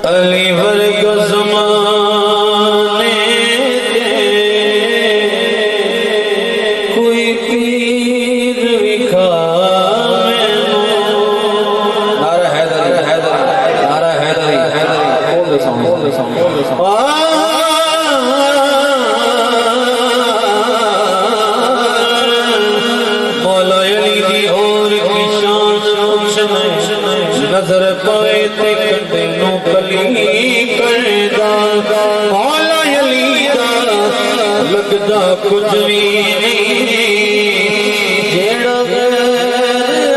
علی ورگ زمانے کوئی پیر وکھا مینوں نعرہ حیدری نعرہ حیدری بول دے سامنے مولا علی دی اور کی شان نظر پائے تے کنڈے نو کلی کردا مولا علی دا لگدا کچھ بھی نہیں جیڑا غیر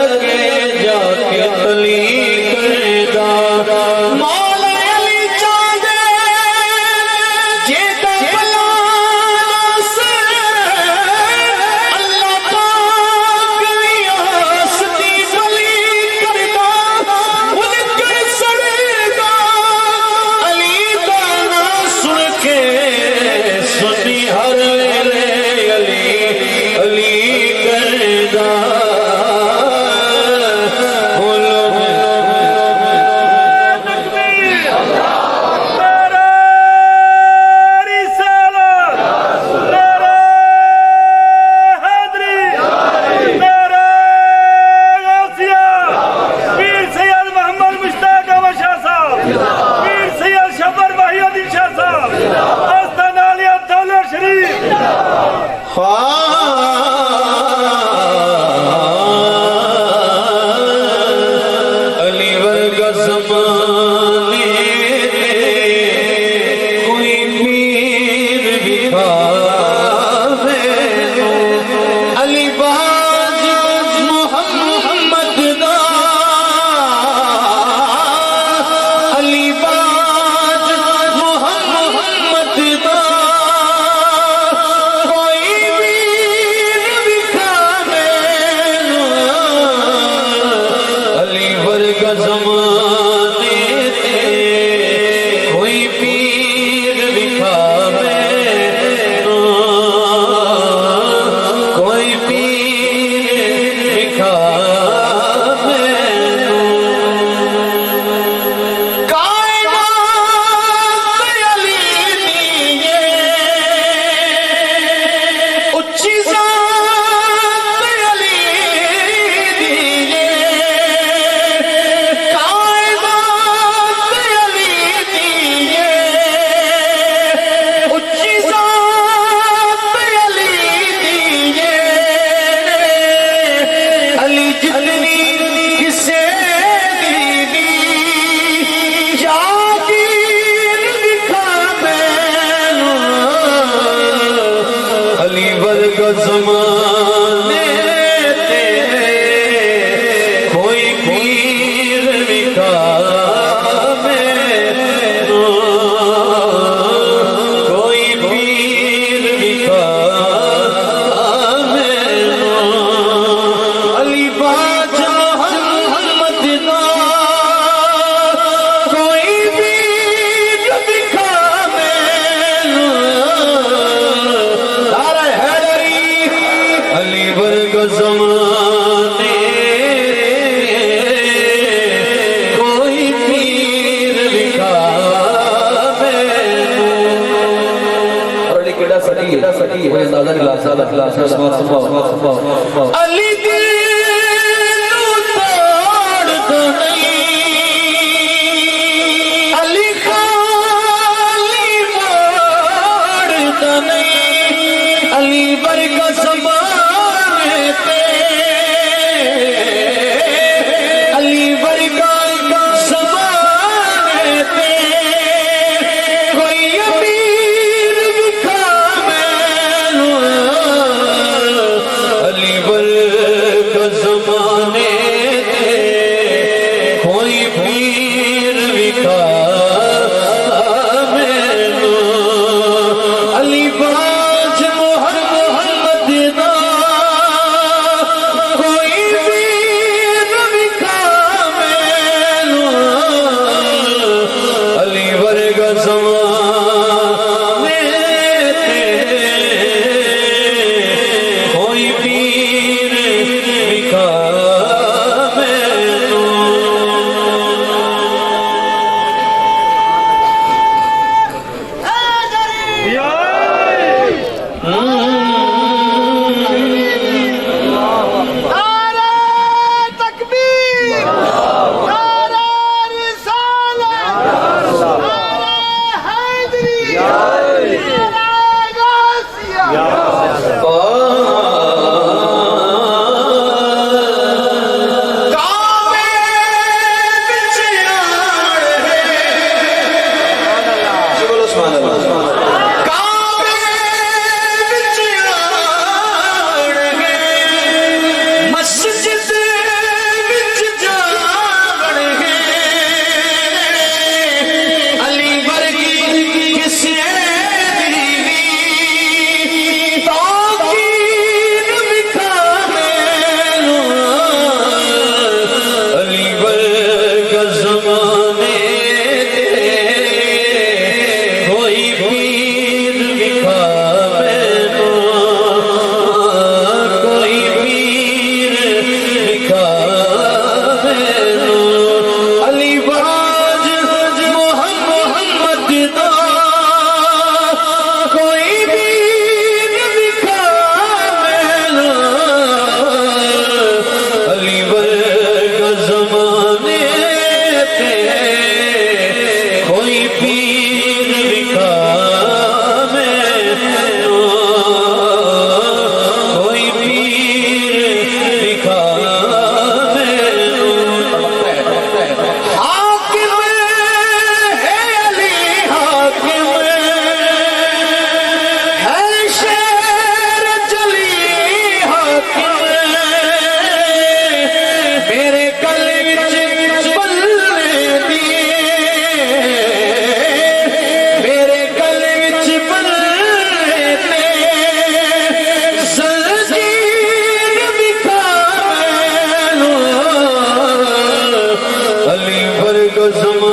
اگے جا کے کلی کردا مولا علی چاہدے جیتا بلا سے اللہ پاک ریاستی بلی کردا مذکر سڑے گا علی دا نام سن کے سنی ہر ویلے علی علی کردا بولو علی ورگ زمانے کوئی پیر وکھاوے علی باج محمد دا علی باج محمد دا زمانے تے کوئی پیر وکھاوے کوئی پیر وکھاوے کائنات علی دیے اچھی ذات علی دیے زمانے تے کوئی پیر وکھاوے کوئی پیر وکھاوے علی باج محمد دا کوئی پیر وکھاوے علی ورگ زمانے کوئی پیر وکھاوے اور علی کیڑا سٹی ہے اندازہ نہیں لا سکتا علی دل نو توڑ دو نہیں علی خالی موڑ دو نہیں علی ورگ زمانے علی ورگ زمانے تے کوئی امیر وکھاوے علی ورگ زمانے تے کوئی پیر وکھاوے علی باج محمد دا کوئی پیر وکھاوے علی ورگ زمانے تے زمانے